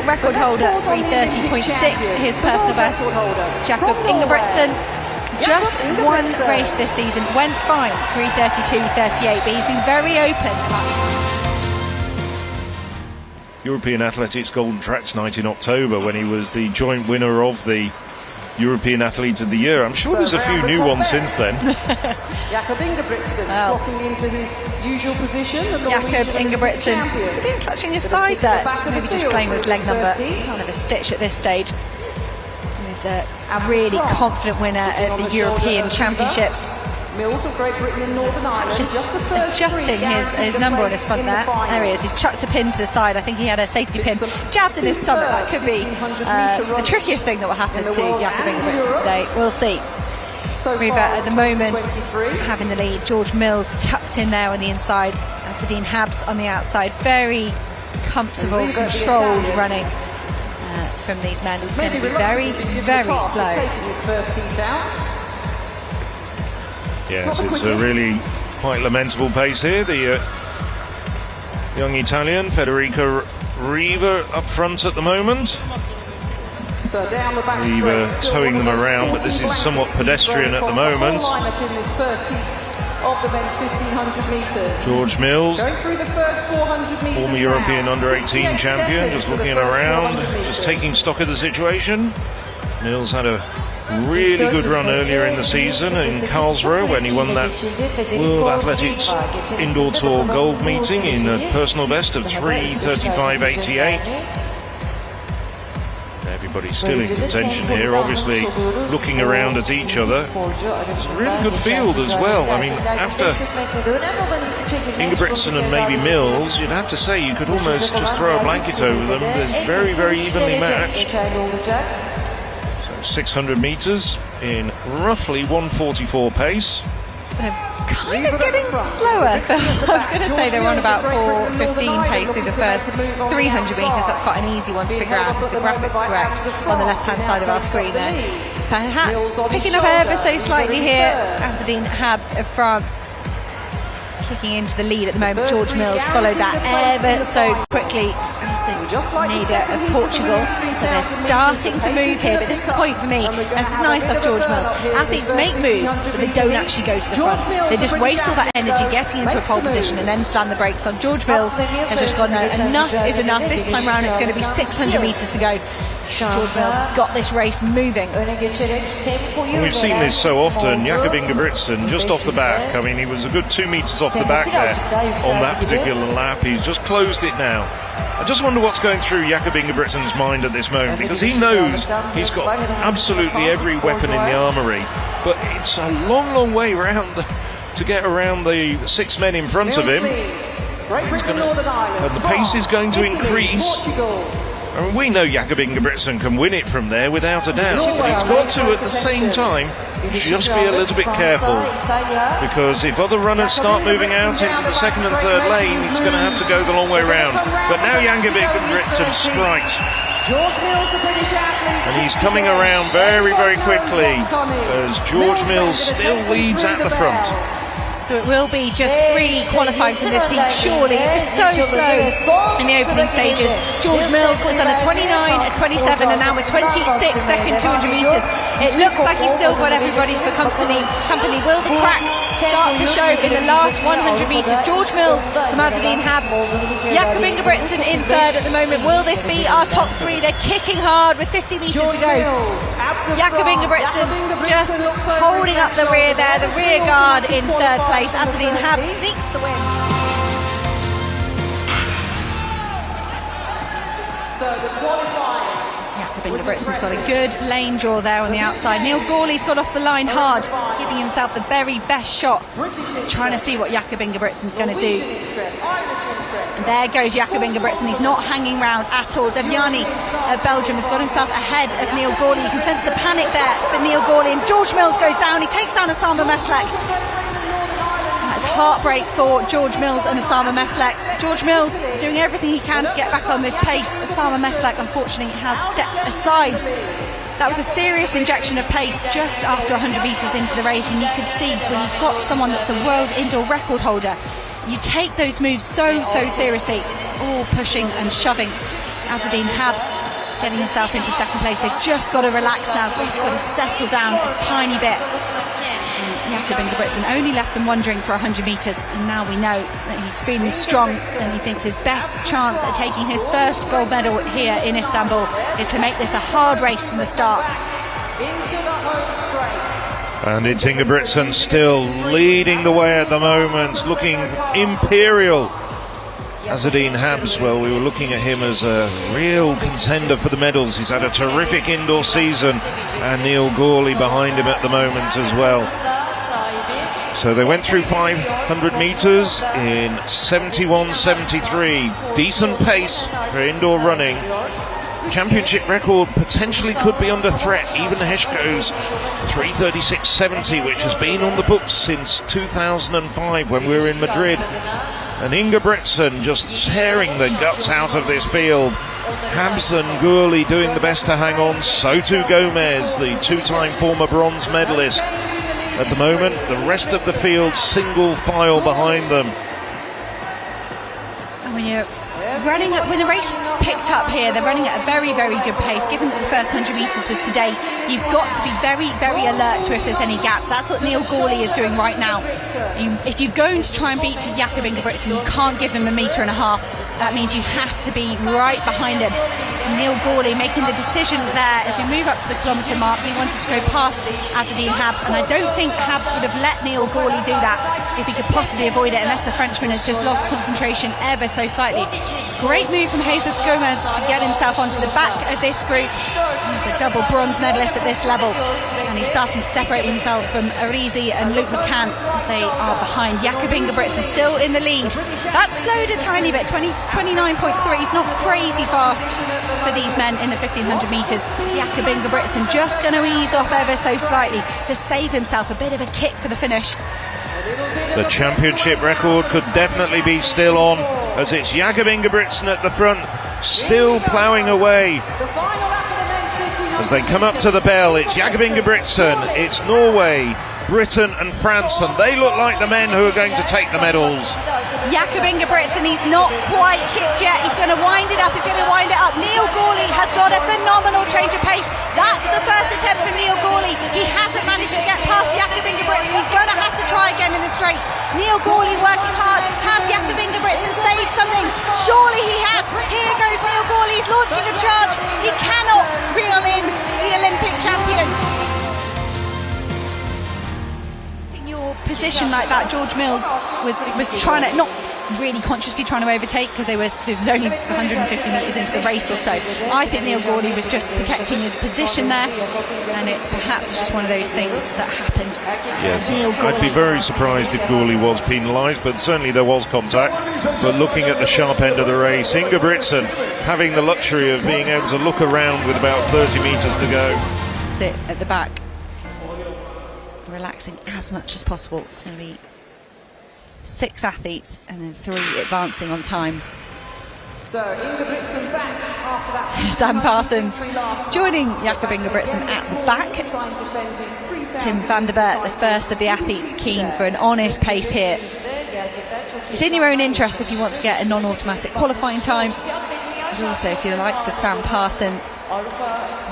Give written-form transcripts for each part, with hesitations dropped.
record holder, 3:30.6, his personal best. Jakob Ingebrigtsen, just one race this season, went fine, 3:32.38, but he's been very open about European Athletics Golden Tracks night in October when he was the joint winner of the European Athlete of the Year. I'm sure there's a few new ones since then. Jakob Ingebrigtsen slotting into his usual position. Jakob Ingebrigtsen, is he doing clutching his side there? Maybe just playing with leg number, kind of a stitch at this stage. He's a really confident winner at the European Championships. Mills of Great Britain and Northern Ireland. Just adjusting his number on his front there. There he is. He's chucked a pin to the side. I think he had a safety pin jabbed in his stomach. That could be the trickiest thing that will happen to Jakob Ingebrigtsen today. We'll see. Riva at the moment having the lead. George Mills tucked in there on the inside. Asadine Habs on the outside. Very comfortable, controlled running from these men. It's going to be very, very slow. Yes, it's a really quite lamentable pace here. The young Italian, Federica Riva, up front at the moment. Riva towing them around, but this is somewhat pedestrian at the moment. George Mills, former European under-18 champion, just looking around, just taking stock of the situation. Mills had a really good run earlier in the season in Karlsruhe when he won that World Athletics Indoor Tour Gold meeting in a personal best of 3:35.88. Everybody's still in contention here, obviously looking around at each other. It's a really good field as well. I mean, after Ingebrigtsen and maybe Mills, you'd have to say you could almost just throw a blanket over them. They're very, very evenly matched. 600 metres in roughly 1:44 pace. They're kind of getting slower. I was going to say they're on about 4:15 pace through the first 300 metres. That's quite an easy one to figure out if the graphics correct on the left-hand side of our screen there. Perhaps picking up ever so slightly here. Asadine Habs of France kicking into the lead at the moment. George Mills followed that ever so quickly. Neda of Portugal, so they're starting to move here, but this is the point for me, and this is nice off George Mills. Athletes make moves, but they don't actually go to the front. They just waste all that energy getting into a pole position and then slam the brakes on. George Mills has just gone, no, enough is enough. This time round it's going to be 600 metres to go. George Mills has got this race moving. And we've seen this so often. Jakob Ingebrigtsen just off the back. I mean, he was a good 2 metres off the back there on that particular lap. He's just closed it now. I just wonder what's going through Jakob Ingebrigtsen's mind at this moment, because he knows he's got absolutely every weapon in the armoury, but it's a long, long way round to get around the 6 men in front of him. And the pace is going to increase. I mean, we know Jakob Ingebrigtsen can win it from there without a doubt, but he's got to at the same time just be a little bit careful, because if other runners start moving out into the second and third lane, he's going to have to go the long way round. But now Jakob Ingebrigtsen strikes, and he's coming around very, very quickly as George Mills still leads at the front. So it will be just 3 qualifying from this heat, surely. It's so slow in the opening stages. George Mills has done a 29, a 27, and now a 26 second 200 metres. It looks like he's still got everybody for company. Will the cracks start to show in the last 100 metres? George Mills from Asadine Habs. Jakob Ingebrigtsen in third at the moment. Will this be our top 3? They're kicking hard with 50 metres to go. Jakob Ingebrigtsen just holding up the rear there, the rear guard in third place. Asadine Habs sneaks the win. So the qualifying. Jakob Ingebrigtsen's got a good lane draw there on the outside. Neil Gawley's got off the line hard, giving himself the very best shot, trying to see what Jakob Ingebrigtsen's going to do. And there goes Jakob Ingebrigtsen. He's not hanging round at all. Deviani of Belgium has got himself ahead of Neil Gawley. You can sense the panic there for Neil Gawley. And George Mills goes down. He takes down Osama Meslek. Heartbreak for George Mills and Osama Meslek. George Mills doing everything he can to get back on this pace. Osama Meslek unfortunately has stepped aside. That was a serious injection of pace just after 100 metres into the race, and you could see when you've got someone that's a world indoor record holder, you take those moves so seriously, all pushing and shoving. Asadine Habs getting himself into second place. They've just got to relax now, just got to settle down a tiny bit. Jakob Ingebrigtsen only left them wondering for 100 metres, and now we know that he's feeling strong and he thinks his best chance at taking his first gold medal here in Istanbul is to make this a hard race from the start. Into the home straight. And it's Ingebrigtsen still leading the way at the moment, looking imperial. Azzedine Habs, well, we were looking at him as a real contender for the medals. He's had a terrific indoor season, and Neil Gorley behind him at the moment as well. So they went through 500 metres in 71.73. Decent pace for indoor running. Championship record potentially could be under threat. Even Heshko's 3:36.70, which has been on the books since 2005 when we were in Madrid. And Ingebrigtsen just tearing the guts out of this field. Habs and Gurley doing the best to hang on. So too Gomez, the two-time former bronze medalist. At the moment, the rest of the field single file behind them. And when you're running, when the race picked up here, they're running at a very, very good pace. Given that the first 100 metres was today, you've got to be very, very alert to if there's any gaps. That's what Neil Gorley is doing right now. If you're going to try and beat Jakob Ingebrigtsen, you can't give him 1.5 metres. That means you have to be right behind him. So Neil Gorley making the decision there as we move up to the kilometre mark. He wanted to go past Azzedine Habs, and I don't think Habs would have let Neil Gorley do that if he could possibly avoid it, unless the Frenchman has just lost concentration ever so slightly. Great move from Jesus Gomez to get himself onto the back of this group. He's a double bronze medalist at this level, and he's starting to separate himself from Arizi and Luke McCann as they are behind. Jakob Ingebrigtsen still in the lead. That slowed a tiny bit, 29.3. It's not crazy fast for these men in the 1500 metres. Jakob Ingebrigtsen just going to ease off ever so slightly to save himself a bit of a kick for the finish. The championship record could definitely be still on, as it's Jakob Ingebrigtsen at the front, still ploughing away. As they come up to the bell, it's Jakob Ingebrigtsen, it's Norway, Britain and France, and they look like the men who are going to take the medals. Jakob Ingebrigtsen, he's not quite kicked yet. He's going to wind it up. Neil Gorley has got a phenomenal change of pace. That's the first attempt for Neil Gorley. He hasn't managed to get past Jakob Ingebrigtsen. He's going to have to try again in the straight. Neil Gorley working hard. Has Jakob Ingebrigtsen saved something? Surely he has. Here goes Neil Gorley. He's launching a charge. He cannot reel in the Olympic champion. Position like that, George Mills was trying to, not really consciously trying to overtake, because there was only 150 metres into the race or so. I think Neil Gorley was just protecting his position there, and it's perhaps just one of those things that happened. Yes, I'd be very surprised if Gorley was penalised, but certainly there was contact. But looking at the sharp end of the race, Ingebrigtsen having the luxury of being able to look around with about 30 metres to go. Sit at the back, relaxing as much as possible. It's going to be 6 athletes and then 3 advancing on time. So Ingebrigtsen back after that. Sam Parsons joining Jakob Ingebrigtsen at the back. Tim van der Bert, the first of the athletes, keen for an honest pace here. It's in your own interest if you want to get a non-automatic qualifying time. But also, if you're the likes of Sam Parsons and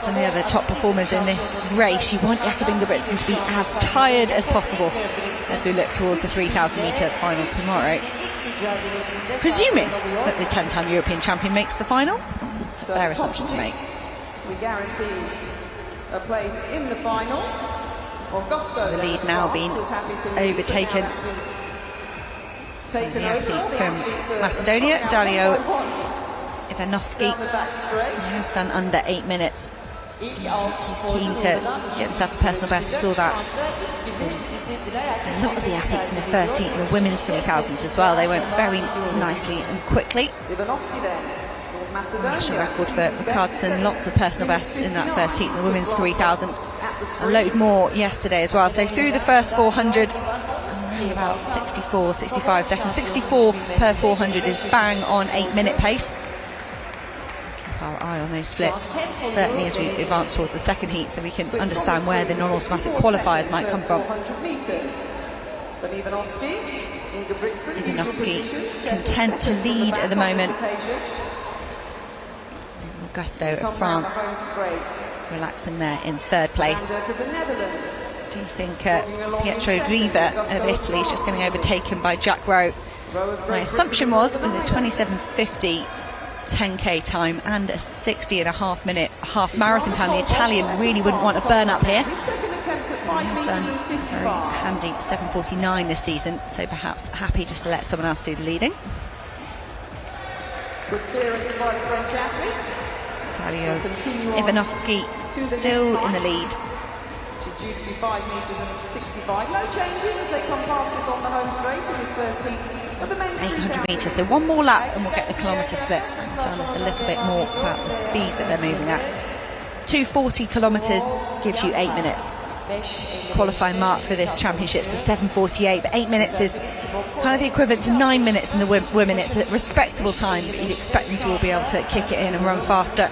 some of the other top performers in this race, you want Jakob Ingebrigtsen to be as tired as possible as we look towards the 3,000 metre final tomorrow. Presuming that the 10-time European champion makes the final. It's a fair assumption to make. We guarantee a place in the final. So the lead now being overtaken by the athlete from Macedonia, Dario Ivanovski. He has done under 8 minutes. He's keen to get himself a personal best. We saw that a lot of the athletes in the first heat in the women's 3,000 as well. They went very nicely and quickly. National record for Rickardson, lots of personal bests in that first heat in the women's 3,000. A load more yesterday as well. So through the first 400, about 64, 65 seconds. 64 per 400 is bang on 8-minute pace. Keep our eye on those splits, certainly as we advance towards the second heat, so we can understand where the non-automatic qualifiers might come from. Ivanovski content to lead at the moment. Augusto of France relaxing there in third place. Do you think Pietro Riva of Italy is just getting overtaken by Jack Rowe? My assumption was with a 27:50 10k time and a 60.5 minute half marathon time, the Italian really wouldn't want to burn up here. He has done very handy 7:49 this season, so perhaps happy just to let someone else do the leading. Good clearance by the French athlete. Dario Ivanovski still in the lead. Which is due to be 5 metres and 65. No changes as they come past us on the home straight in this first heat of the men's 800 metres, so one more lap and we'll get the kilometre split and tell us a little bit more about the speed that they're moving at. 240 kilometres gives you 8 minutes. Qualifying mark for this championship is 7:48, but 8 minutes is kind of the equivalent to 9 minutes in the women. It's a respectable time, but you'd expect them to all be able to kick it in and run faster.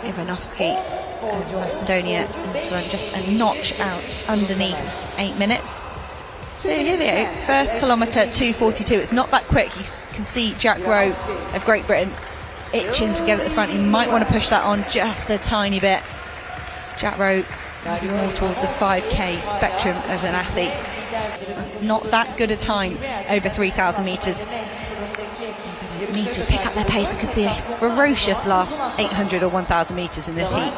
Ivanovski of Macedonia has run just a notch out underneath 8 minutes. So here they go, first kilometre 2:42. It's not that quick. You can see Jack Rowe of Great Britain itching to get at the front. He might want to push that on just a tiny bit. Jack Rowe maybe more towards the 5k spectrum as an athlete. It's not that good a time over 3,000 metres. Need to pick up their pace. We could see a ferocious last 800 or 1,000 metres in this heat.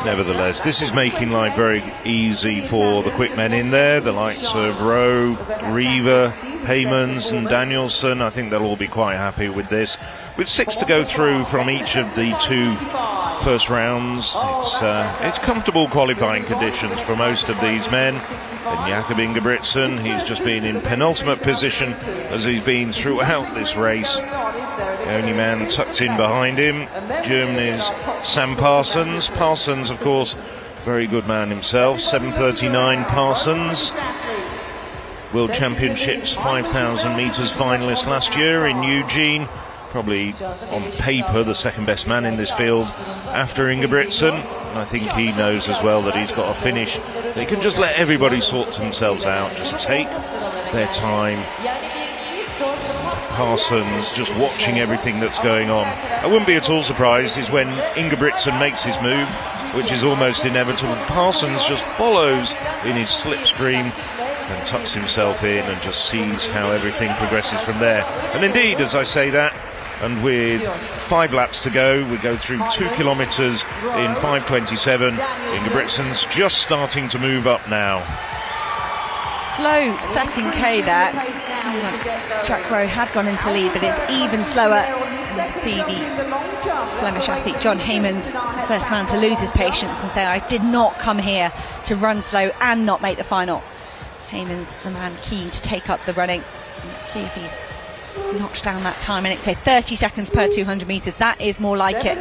Nevertheless, this is making life very easy for the quick men in there, the likes of Rowe, Riva, Heymans and Danielson. I think they'll all be quite happy with this. With 6 to go through from each of the 2 first rounds, it's comfortable qualifying conditions for most of these men. And Jakob Ingebrigtsen, he's just been in penultimate position as he's been throughout this race. The only man tucked in behind him, Germany's Sam Parsons. Parsons, of course, very good man himself. 7:39 Parsons. World Championships 5,000 metres finalist last year in Eugene. Probably on paper the second best man in this field after Ingebrigtsen. And I think he knows as well that he's got to finish. They can just let everybody sort themselves out, just take their time. Parsons just watching everything that's going on. I wouldn't be at all surprised is when Ingebrigtsen makes his move, which is almost inevitable. Parsons just follows in his slipstream and tucks himself in and just sees how everything progresses from there. And indeed, as I say that, and with 5 laps to go, we go through 2 kilometres in 5:27. Ingebrigtsen's just starting to move up now. Slow second K there. Jack Rowe had gone into the lead, but it's even slower. You can see the Flemish athlete John Heymans, first man to lose his patience and say, I did not come here to run slow and not make the final. Heymans, the man keen to take up the running. Let's see if he's notched down that time. And okay, 30 seconds per 200 metres. That is more like it.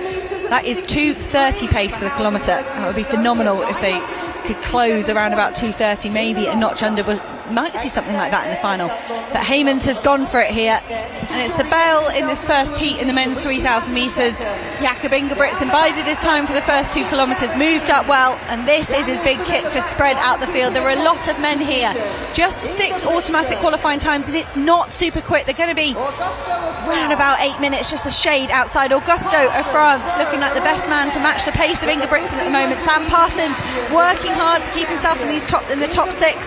That is 2:30 pace for the kilometre. That would be phenomenal if they could close around about 2:30, maybe a notch under, but might see something like that in the final. But Heymans has gone for it here, and it's the bell in this first heat in the men's 3,000 metres. Jakob Ingebrigtsen bided his time for the first 2 kilometres, moved up well, and this is his big kick to spread out the field. There are a lot of men here, just 6 automatic qualifying times, and it's not super quick. They're going to be around about 8 minutes, just a shade outside. Augusto of France looking like the best man to match the pace of Ingebrigtsen at the moment. Sam Parsons working hard to keep himself in the top 6.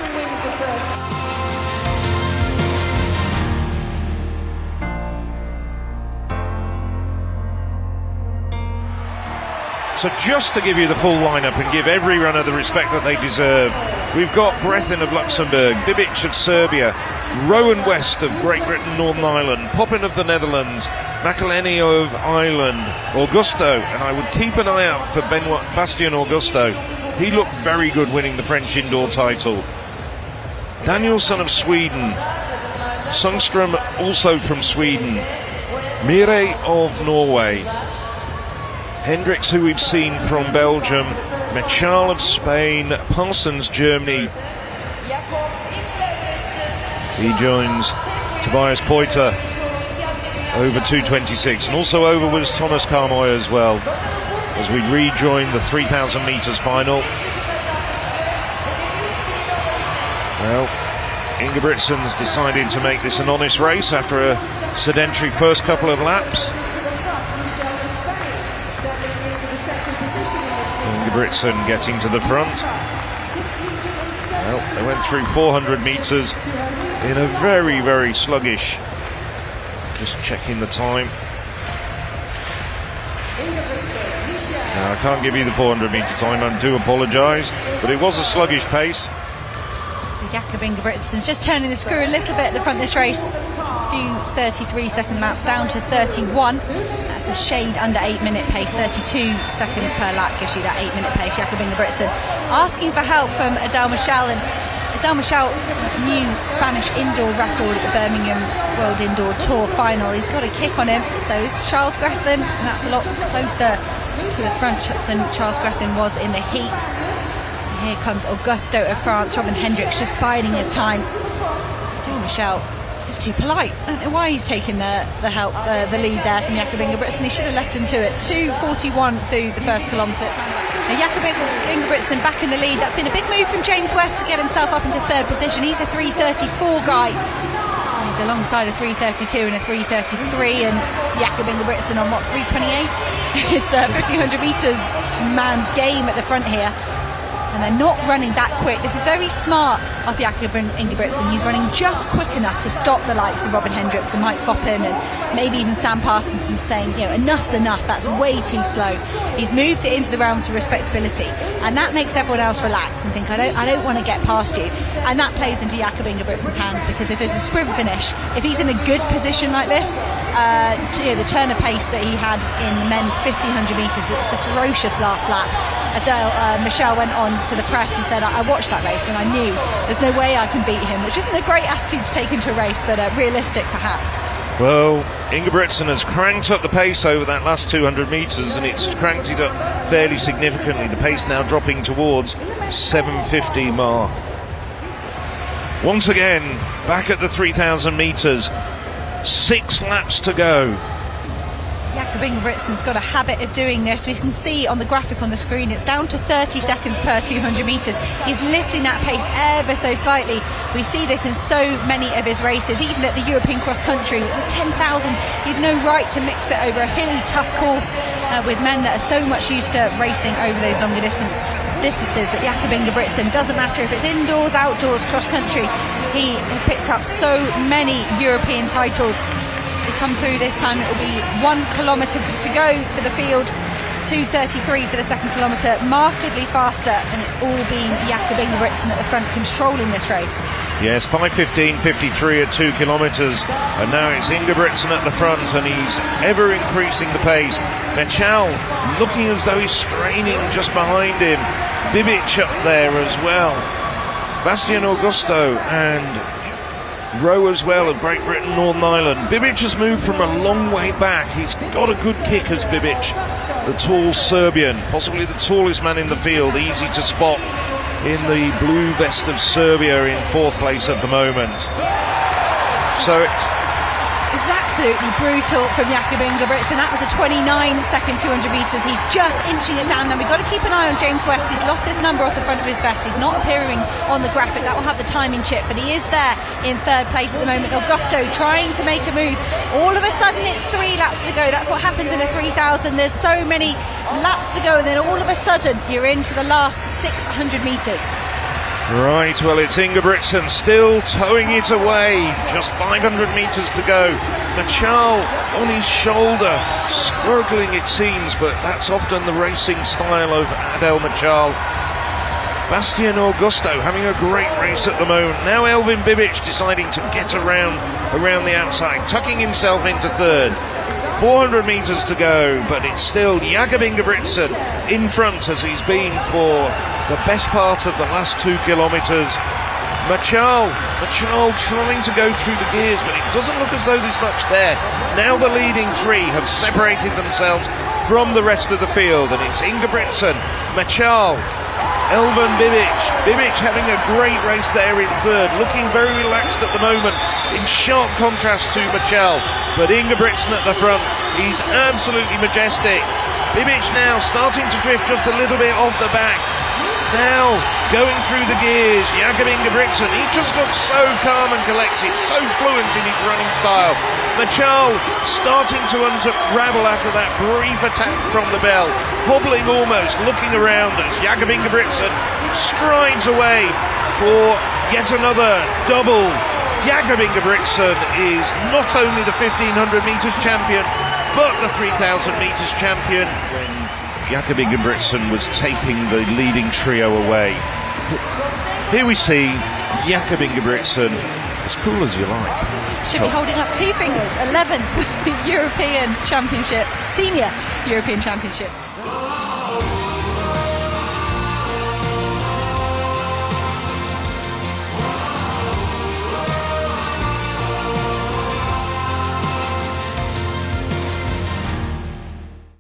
So just to give you the full lineup and give every runner the respect that they deserve, we've got Brethen of Luxembourg, Bibic of Serbia, Rowan West of Great Britain, Northern Ireland, Poppin of the Netherlands, McElhenney of Ireland, Augusto, and I would keep an eye out for Bastien Augusto. He looked very good winning the French indoor title. Danielson of Sweden, Sundström also from Sweden, Mire of Norway, Hendricks, who we've seen from Belgium, Mechal of Spain, Parsons, Germany. He joins Tobias Poiter over 2:26, and also over was Thomas Carmoy as well, as we rejoin the 3,000 metres final. Well, Ingebrigtsen's decided to make this an honest race after a sedentary first couple of laps. Ingebrigtsen getting to the front. Well, they went through 400 metres in a very, very sluggish. Just checking the time. Now, I can't give you the 400 metre time, I do apologise, but it was a sluggish pace. Jakob Ingebrigtsen's just turning the screw a little bit at the front of this race. A few 33-second laps down to 31. That's a shade under 8-minute pace. 32 seconds per lap gives you that 8-minute pace. Jakob Ingebrigtsen asking for help from Adel Michel, and Adel Michel, new Spanish indoor record at the Birmingham World Indoor Tour final. He's got a kick on him, so is Charles Grethlen, and that's a lot closer to the front than Charles Grethlen was in the heats. Here comes Augusto of France. Robin Hendricks just biding his time. Adel Michel is too polite. I don't know why he's taking the lead there from Jakob Ingebrigtsen. He should have left him to it. 2:41 through the first kilometre. Now Jakob Ingebrigtsen back in the lead. That's been a big move from James West to get himself up into third position. He's a 3:34 guy. He's alongside a 3:32 and a 3:33, and Jakob Ingebrigtsen on what, 3:28? It's 1,500 metres man's game at the front here. And they're not running that quick. This is very smart of Jakob Ingebrigtsen. He's running just quick enough to stop the likes of Robin Hendricks and Mike Foppen and maybe even Sam Parsons from saying, you know, enough's enough, that's way too slow. He's moved it into the realms of respectability, and that makes everyone else relax and think, I don't want to get past you. And that plays into Jakob Ingebrigtsen's hands, because if there's a sprint finish, if he's in a good position like this, the turn of pace that he had in the men's 1,500 metres, it was a ferocious last lap. Adel Michel went on to the press and said, I watched that race and I knew there's no way I can beat him, which isn't a great attitude to take into a race, but realistic perhaps. Well, Ingebrigtsen has cranked up the pace over that last 200 metres, and it's cranked it up fairly significantly. The pace now dropping towards 7:50 mark. Once again, back at the 3,000 metres, 6 laps to go. Jakob Ingebrigtsen's got a habit of doing this. We can see on the graphic on the screen it's down to 30 seconds per 200 metres. He's lifting that pace ever so slightly. We see this in so many of his races, even at the European cross country. At 10,000, he'd no right to mix it over a hilly, tough course with men that are so much used to racing over those longer distances. But Jakob Ingebrigtsen, doesn't matter if it's indoors, outdoors, cross country, he has picked up so many European titles. To come through this time, it will be 1 kilometre to go for the field, 2:33 for the second kilometre, markedly faster, and it's all been Jakob Ingebrigtsen at the front controlling this race. Yes, 5:15.53 at 2 kilometres, and now it's Ingebrigtsen at the front, and he's ever increasing the pace. Michel looking as though he's straining just behind him. Bibic up there as well. Bastien Augusto and Rowe as well of Great Britain, Northern Ireland. Bibic has moved from a long way back. He's got a good kick as Bibic, the tall Serbian, possibly the tallest man in the field, easy to spot in the blue vest of Serbia in 4th place at the moment. So It's absolutely brutal from Jakob Ingebrigtsen. That was a 29-second 200 metres. He's just inching it down. Now we've got to keep an eye on James West. He's lost his number off the front of his vest. He's not appearing on the graphic. That will have the timing chip, but he is there in 3rd place at the moment. Augusto trying to make a move. All of a sudden it's 3 laps to go. That's what happens in a 3,000. There's so many laps to go, and then all of a sudden you're into the last 600 metres. Right, well, it's Ingebrigtsen still towing it away. Just 500 metres to go. Michel on his shoulder, struggling it seems, but that's often the racing style of Adel Michel. Bastien Augusto having a great race at the moment. Now Elvin Bibic deciding to get around the outside, tucking himself into 3rd. 400 metres to go, but it's still Jakob Ingebrigtsen in front, as he's been for the best part of the last 2 kilometres. Michel trying to go through the gears, but it doesn't look as though there's much there. Now the leading 3 have separated themselves from the rest of the field, and it's Ingebrigtsen, Michel, Elvin Bibic. Bibic having a great race there in 3rd, looking very relaxed at the moment, in sharp contrast to Michel. But Ingebrigtsen at the front, he's absolutely majestic. Bibic now starting to drift just a little bit off the back. Now, going through the gears, Jakob Ingebrigtsen, he just looks so calm and collected, so fluent in his running style. Machal starting to unravel after that brief attack from the bell, hobbling almost, looking around as Jakob Ingebrigtsen strides away for yet another double. Jakob Ingebrigtsen is not only the 1500 metres champion, but the 3000 metres champion. When Jakob Ingebrigtsen was taking the leading trio away. Here we see Jakob Ingebrigtsen, as cool as you like. Should be holding up two fingers. 11th European Championship, Senior European Championships.